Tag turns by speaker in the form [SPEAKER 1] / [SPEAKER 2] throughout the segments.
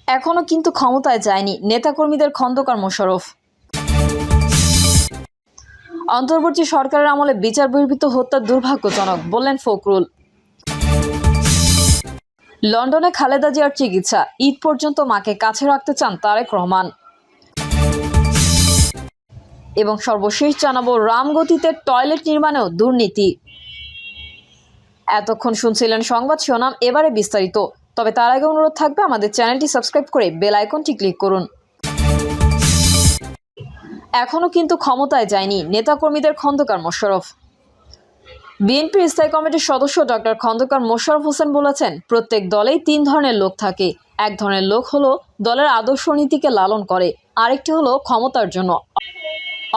[SPEAKER 1] এখনো কিন্তু ক্ষমতায় যায়নি নেতাকর্মীদের খন্দকার মোশাররফ। অন্তর্বর্তী সরকারের আমলে বিচার বহির্ভূত হত্যা দুর্ভাগ্যজনক বললেন ফখরুল। লন্ডনে খালেদা জিয়ার চিকিৎসা, ঈদ পর্যন্ত মাকে কাছে রাখতে চান তারেক রহমান। এবং সর্বশেষ জানাবো রামগতিতে টয়লেট নির্মাণেও দুর্নীতি। এতক্ষণ শুনছিলেন সংবাদ শিরোনাম, এবারে বিস্তারিত। তবে তার আগে অনুরোধ থাকবে আমাদের চ্যানেলটি সাবস্ক্রাইব করে বেল আইকনটি ক্লিক করুন। এখনো কিন্তু ক্ষমতায় যায়নি নেতাকর্মীদের খন্দকার মোশাররফ। বিএনপির স্থায়ী কমিটির সদস্য ডক্টর খন্দকার মোশাররফ হোসেন বলেছেন, প্রত্যেক দলেই তিন ধরনের লোক থাকে। এক ধরনের লোক হলো দলের আদর্শ নীতিকে লালন করে, আরেকটি হলো ক্ষমতার জন্য,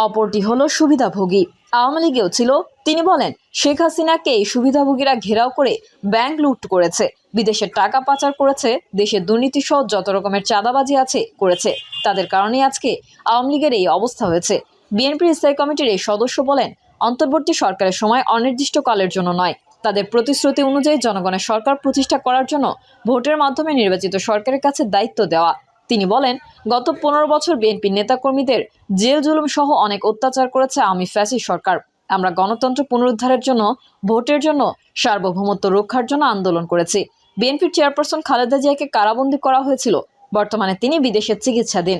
[SPEAKER 1] অপরটি হলো সুবিধাভোগী। আওয়ামী লীগেও ছিল। তিনি বলেন, শেখ হাসিনাকে এই সুবিধাভোগীরা ঘেরাও করে ব্যাংক লুট করেছে, বিদেশের টাকা পাচার করেছে, দেশের দুর্নীতি সহ যত রকমের চাঁদাবাজি আছে করেছে। তাদের কারণেই আজকে আওয়ামী লীগের এই অবস্থা হয়েছে। বিএনপির স্থায়ী কমিটির এই সদস্য বলেন, অন্তর্বর্তী সরকারের সময় অনির্দিষ্টকালের জন্য নয়, তাদের প্রতিশ্রুতি অনুযায়ী জনগণের সরকার প্রতিষ্ঠা করার জন্য ভোটের মাধ্যমে নির্বাচিত সরকারের কাছে দায়িত্ব দেওয়া। তিনি বলেন, গত 15 বছর বিএনপির নেতাকর্মীদের জেল জুলুম সহ অনেক অত্যাচার করেছে আওয়ামী ফ্যাসিস্ট সরকার। আমরা গণতন্ত্র পুনরুদ্ধারের জন্য, ভোটের জন্য, সার্বভৌমত্ব রক্ষার জন্য আন্দোলন করেছি। বিএনপির চেয়ারপারসন খালেদা জিয়াকে কারাবন্দী করা হয়েছিল, বর্তমানে তিনি বিদেশে চিকিৎসাধীন।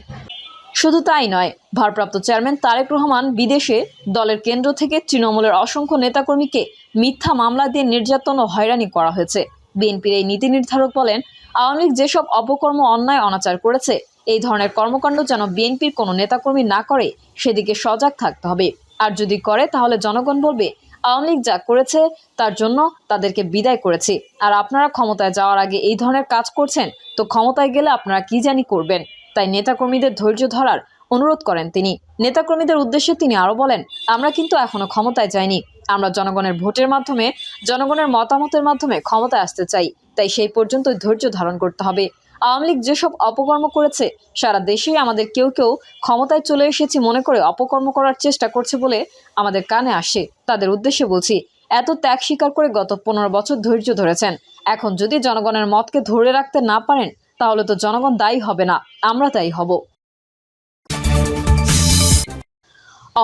[SPEAKER 1] শুধু তাই নয়, ভারপ্রাপ্ত চেয়ারম্যান তারেক রহমান বিদেশে দলের কেন্দ্র থেকে তৃণমূলের অসংখ্য নেতাকর্মীকে মিথ্যা মামলা দিয়ে নির্যাতন ও হয়রানি করা হয়েছে। বিএনপির এই নীতি নির্ধারক বলেন, আওয়ামী লীগ যেসব অপকর্ম, অন্যায়, অনাচার করেছে, এই ধরনের কর্মকাণ্ড যেন বিএনপির কোনো নেতাকর্মী না করে, সেদিকে সজাগ থাকতে হবে। আর যদি করে তাহলে জনগণ বলবে, আওয়ামী লীগ যা করেছে তার জন্য তাদেরকে বিদায় করেছি। আর আপনারা ক্ষমতায় যাওয়ার আগে এই ধরনের কাজ করছেন, তো ক্ষমতায় গেলে আপনারা কি জানি করবেন। তাই নেতাকর্মীদের ধৈর্য ধরার অনুরোধ করেন তিনি। নেতাকর্মীদের উদ্দেশ্যে তিনি আরো বলেন, আমরা কিন্তু এখনো ক্ষমতায় যাইনি। আমরা জনগণের ভোটের মাধ্যমে, জনগণের মতামতের মাধ্যমে ক্ষমতায় আসতে চাই। তাই সেই পর্যন্ত ধৈর্য ধারণ করতে হবে। আওয়ামী লীগ যেসব অপকর্ম করেছে, সারা দেশেই আমাদের কেউ কেউ ক্ষমতায় চলে এসেছি মনে করে অপকর্ম করার চেষ্টা করছে বলে আমাদের কানে আসে। তাদের উদ্দেশ্যে বলছি, এত ত্যাগ স্বীকার করে গত 15 বছর ধৈর্য ধরেছেন। এখন যদি জনগণের মতকে ধরে রাখতে না পারেন, তাহলে তো জনগণ দায়ী হবে না, আমরা দায়ী হব।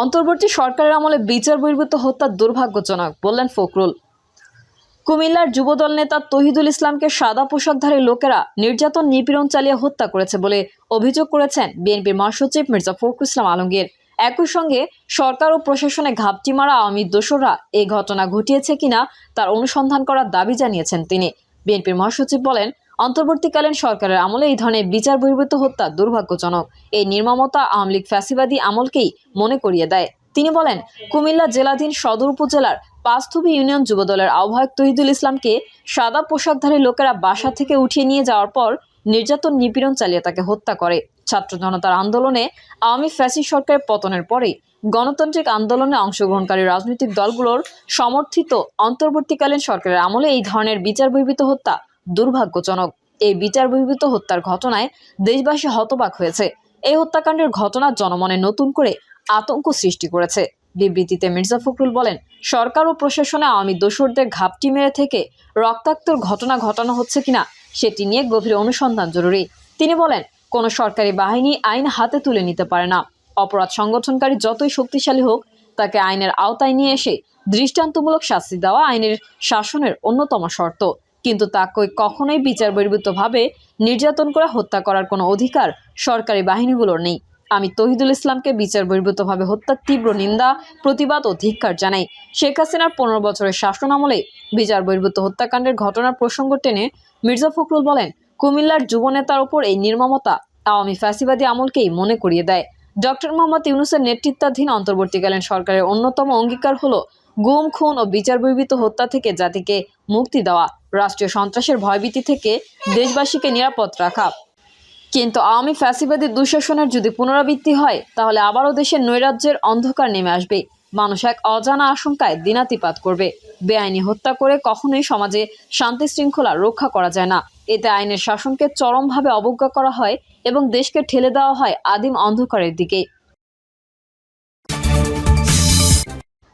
[SPEAKER 1] অন্তর্বর্তী সরকারের আমলে বিচার বহির্ভূত হত্যা দুর্ভাগ্যজনক বললেন ফখরুল। কুমিল্লার যুবদল নেতা তহিদুল ইসলামকে সাদা পোশাকধারী লোকেরা নির্যাতন, নিপীড়ন চালিয়ে হত্যা করেছে বলে অভিযোগ করেছেন বিএনপির মহাসচিব মির্জা ফখরুল ইসলাম আলমগীর। একই সঙ্গে সরকার ও প্রশাসনে ঘাপটি মারা আওয়ামী দোসররা এই ঘটনা ঘটিয়েছে কিনা তার অনুসন্ধান করার দাবি জানিয়েছেন তিনি। বিএনপির মহাসচিব বলেন, অন্তর্বর্তীকালীন সরকারের আমলে এই ধরনের বিচার বহির্ভূত হত্যা দুর্ভাগ্যজনক। এই নির্মমতা আওয়ামী লীগ ফ্যাসিবাদী আমলকেই মনে করিয়ে দেয়। তিনি বলেন, কুমিল্লা জেলাধীন সদর উপজেলার পাঁচথুবি ইউনিয়ন যুবদলের আহ্বায়ক তহিদুল ইসলামকে সাদা পোশাকধারী লোকেরা বাসা থেকে উঠিয়ে নিয়ে যাওয়ার পর নির্যাতন, নিপীড়ন চালিয়ে তাকে হত্যা করে। ছাত্র জনতার আন্দোলনে আওয়ামী ফ্যাসিস্ট সরকারের পতনের পরে গণতান্ত্রিক আন্দোলনে অংশগ্রহণকারী রাজনৈতিক দলগুলোর সমর্থিত অন্তর্বর্তীকালীন সরকারের আমলে এই ধরনের বিচার বহির্ভূত হত্যা দুর্ভাগ্যজনক। এই বিচার বহির্ভূত হত্যার ঘটনায় দেশবাসী হতবাক হয়েছে। এই হত্যাকাণ্ডের ঘটনা জনমনে নতুন করে আতঙ্ক সৃষ্টি করেছে। বিবৃতিতে মির্জা ফখরুল বলেন, সরকার ও প্রশাসনে আওয়ামী দোসরদের ঘাপটি মেরে থেকে রক্তাক্তর ঘটনা ঘটানো হচ্ছে কিনা সেটি নিয়ে গভীর অনুসন্ধান জরুরি। তিনি বলেন, কোনো সরকারি বাহিনী আইন হাতে তুলে নিতে পারে না। অপরাধ সংগঠনকারী যতই শক্তিশালী হোক, তাকে আইনের আওতায় নিয়ে এসে দৃষ্টান্তমূলক শাস্তি দেওয়া আইনের শাসনের অন্যতম শর্ত। কিন্তু তাকে কখনোই বিচার বহির্ভূতভাবে নির্যাতন করে হত্যা করার কোনো অধিকার সরকারি বাহিনীগুলোর নেই। আমি তহিদুল ইসলামকে বিচার বহির্ভূতভাবে হত্যার তীব্র নিন্দা, প্রতিবাদ ও ধিক্কার জানাই। শেখ হাসিনার 15 বছরের শাসন আমলে বিচার বহির্ভূত হত্যাকাণ্ডের ঘটনার প্রসঙ্গ টেনে মির্জা ফখরুল বলেন, কুমিল্লার যুবনেতার ওপর এই নির্মমতা আওয়ামী ফ্যাসিবাদী আমলকেই মনে করিয়ে দেয়। ডক্টর মোহাম্মদ ইউনূসের নেতৃত্বাধীন অন্তর্বর্তীকালীন সরকারের অন্যতম অঙ্গীকার হলো গুম, খুন ও বিচার বহির্ভূত হত্যা থেকে জাতিকে মুক্তি দেওয়া, রাষ্ট্রীয় সন্ত্রাসের ভয়ভীতি থেকে দেশবাসীকে নিরাপদ রাখা। কিন্তু আওয়ামী ফ্যাসিবাদী দুঃশাসনের যদি পুনরাবৃত্তি হয়, তাহলে আবারও দেশের নৈরাজ্যের অন্ধকার নেমে আসবে। মানুষ এক অজানা আশঙ্কায় দিনাতিপাত করবে। বেআইনি হত্যা করে কখনোই সমাজে শান্তি শৃঙ্খলা রক্ষা করা যায় না। এতে আইনের শাসনকে চরমভাবে অবজ্ঞা করা হয় এবং দেশকে ঠেলে দেওয়া হয় আদিম অন্ধকারের দিকে।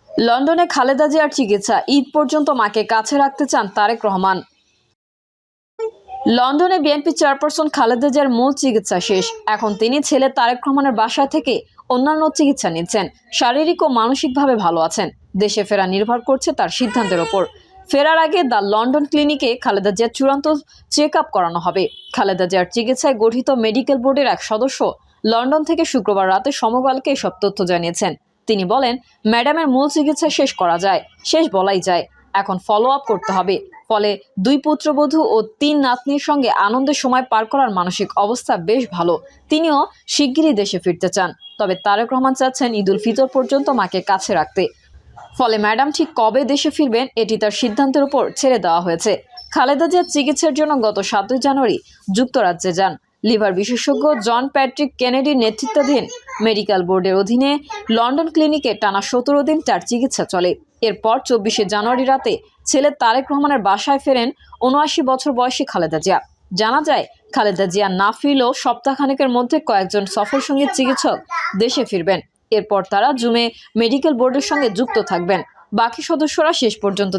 [SPEAKER 1] লন্ডনে খালেদা জিয়ার চিকিৎসা, ঈদ পর্যন্ত মাকে কাছে রাখতে চান তারেক রহমান। লন্ডনে বিএনপি চেয়ারপারসন খালেদা জিয়ার মূল চিকিৎসা শেষ। এখন তিনি ছেলে তারেক রহমানের বাসা থেকে অন্যান্য চিকিৎসা নিচ্ছেন। শারীরিক ও মানসিকভাবে ভালো আছেন। দেশে ফেরা নির্ভর করছে তার সিদ্ধান্তের ওপর। ফেরার আগে দ্য লন্ডন ক্লিনিকে খালেদা জিয়ার চূড়ান্ত চেক আপ করানো হবে। খালেদা জিয়ার চিকিৎসায় গঠিত মেডিকেল বোর্ডের এক সদস্য লন্ডন থেকে শুক্রবার রাতে সমকালকে এসব তথ্য জানিয়েছেন। তিনি বলেন, ম্যাডামের মূল চিকিৎসা শেষ বলাই যায়, এখন ফলো আপ করতে হবে। ফলে 2 পুত্রবধূ ও 3 নাতনির সঙ্গে আনন্দের সময় পার করার মানসিক অবস্থা বেশ ভালো। তিনিও শিগগিরই দেশে ফিরতে চান। তবে তারেক রহমান চাচ্ছেন ঈদুল ফিতর পর্যন্ত মাকে কাছে রাখতে। ফলে ম্যাডাম ঠিক কবে দেশে ফিরবেন এটি তার সিদ্ধান্তের উপর ছেড়ে দেওয়া হয়েছে। খালেদা জিয়ার চিকিৎসার জন্য গত 7 জানুয়ারি যুক্তরাজ্যে যান। লিভার বিশেষজ্ঞ জন প্যাট্রিক কেনেডির নেতৃত্বাধীন মেডিকেল বোর্ডের অধীনে লন্ডন ক্লিনিকে টানা 17 দিন তার চিকিৎসা চলে। এরপর 24 জানুয়ারি রাতে ছেলে তারেক রহমানের বাসায় ফেরেন 79 বছর বয়সী খালেদা জিয়া। জানা যায়, খালেদা জিয়া না ফিরলেও সপ্তাহখানেকের মধ্যে কয়েকজন সফরসঙ্গী চিকিৎসক দেশে ফিরবেন। এরপর তারা জুমে মেডিকেল বোর্ডের সঙ্গে যুক্ত থাকবেন। বাকি সদস্যরা শেষ পর্যন্ত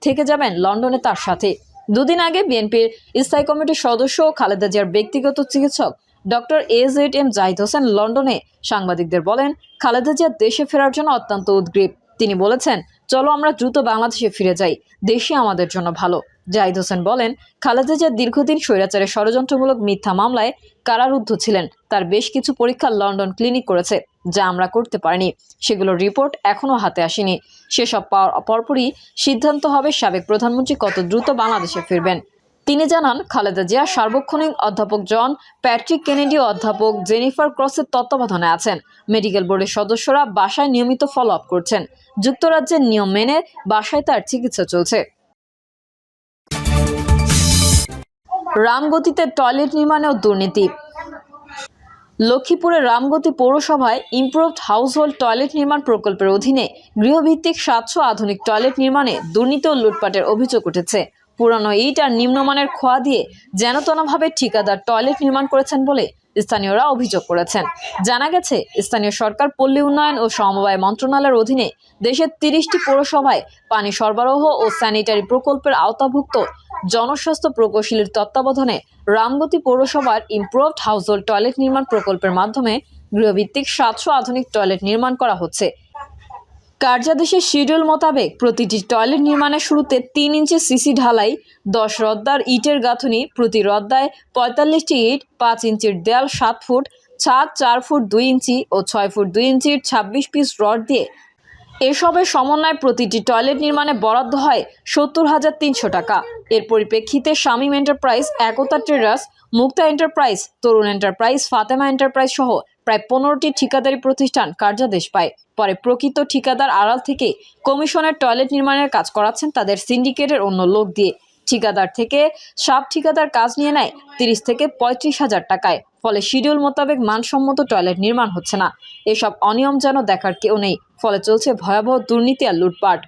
[SPEAKER 1] থেকে যাবেন লন্ডনে তার সাথে। 2 দিন আগে বিএনপির স্থায়ী কমিটির সদস্য খালেদা জিয়ার ব্যক্তিগত চিকিৎসক ডক্টর AZM জাহিদ হোসেন লন্ডনে সাংবাদিকদের বলেন, খালেদা জিয়া দেশে ফেরার জন্য অত্যন্ত উদ্গ্রীব। তিনি বলেছেন, চলো আমরা দ্রুত বাংলাদেশে ফিরে যাই, দেশই আমাদের জন্য ভালো। জাহিদ হোসেন বলেন, খালেদা জিয়া দীর্ঘদিন স্বৈরাচারের ষড়যন্ত্রমূলক মিথ্যা মামলায় কারারুদ্ধ ছিলেন। তার বেশ কিছু পরীক্ষা লন্ডন ক্লিনিক করেছে, যা আমরা করতে পারিনি। সেগুলোর রিপোর্ট এখনও হাতে আসেনি। সেসব পাওয়ার পরপরই সিদ্ধান্ত হবে সাবেক প্রধানমন্ত্রী কত দ্রুত বাংলাদেশে ফিরবেন। তিনি জানান, খালেদা জিয়া সার্বক্ষণিক অধ্যাপক জন প্যাট্রিক কেনেডি ও অধ্যাপক জেনিফার ক্রসের তত্ত্বাবধানে আছেন। মেডিকেল বোর্ডের সদস্যরা বাসায় নিয়মিত ফলো আপ করছেন। যুক্তরাজ্যের নিয়ম মেনে বাসায় তার চিকিৎসা চলছে। রামগতিতে টয়লেট নির্মাণেও দুর্নীতি। লক্ষ্মীপুরের রামগতি পৌরসভায় ইমপ্রুভড হাউসহোল্ড টয়লেট নির্মাণ প্রকল্পের অধীনে গৃহভিত্তিক 700 আধুনিক টয়লেট নির্মাণে দুর্নীতি ও লুটপাটের অভিযোগ উঠেছে। পুরানো ইট আর নিম্নমানের খোয়া দিয়ে যেনতেনভাবে ঠিকাদার টয়লেট নির্মাণ করেছেন বলে স্থানীয়রা অভিযোগ করেছেন। জানা গেছে, স্থানীয় সরকার পল্লী উন্নয়ন ও সমবায় মন্ত্রণালয়ের অধীনে দেশের 30টি পৌরসভায় পানি সরবরাহ ও স্যানিটারি প্রকল্পের আওতাভুক্ত জনস্বাস্থ্য প্রকৌশলীর তত্ত্বাবধানে রামগতি পৌরসভার ইমপ্রুভড হাউসহোল্ড টয়লেট নির্মাণ প্রকল্পের মাধ্যমে গৃহভিত্তিক 700 আধুনিক টয়লেট নির্মাণ করা হচ্ছে। কার্যাদেশের শিডিউল মোতাবেক প্রতিটি টয়লেট নির্মাণের শুরুতে 3 ইঞ্চি সিসি ঢালাই, 10 রদ্দার ইটের গাঁথুনি, প্রতি রদ্দায় 45টি ইট, 5 ইঞ্চির দেয়াল, 7 ফুট ছাদ, 4 ফুট 2 ইঞ্চি ও 6 ফুট 2 ইঞ্চির 26 পিস রড দিয়ে এসবের সমন্বয়ে প্রতিটি টয়লেট নির্মাণে বরাদ্দ হয় 70,300 টাকা। এর পরিপ্রেক্ষিতে শামীম এন্টারপ্রাইজ, একতা ট্রেডার্স, মুক্তা এন্টারপ্রাইজ, তরুণ এন্টারপ্রাইজ, ফাতেমা এন্টারপ্রাইজ সহ প্রায় 15টি ঠিকাদারি প্রতিষ্ঠান কার্যাদেশ পায়। পরে প্রকৃত ঠিকাদার আড়াল থেকে কমিশনের টয়লেট নির্মাণের কাজ করাচ্ছেন তাদের সিন্ডিকেটের অন্য লোক দিয়ে। ঠিকাদার থেকে সাব ঠিকাদার কাজ নিয়ে নেয় 30 থেকে 35,000 টাকায়। ফলে শিডিউল মোতাবেক মানসম্মত টয়লেট নির্মাণ হচ্ছে না। এসব অনিয়ম যেন দেখার কেউ নেই। ফলে চলছে ভয়াবহ দুর্নীতি আর লুটপাট।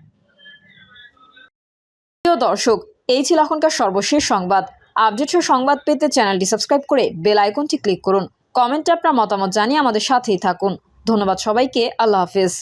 [SPEAKER 1] প্রিয় দর্শক, এই ছিল এখনকার সর্বশেষ সংবাদ। আপডেট সংবাদ পেতে চ্যানেলটি সাবস্ক্রাইব করে বেল আইকনটি ক্লিক করুন। কমেন্টে আপনার মতামত জানিয়ে আমাদের সাথেই থাকুন। ধন্যবাদ সবাইকে। আল্লাহ হাফেজ।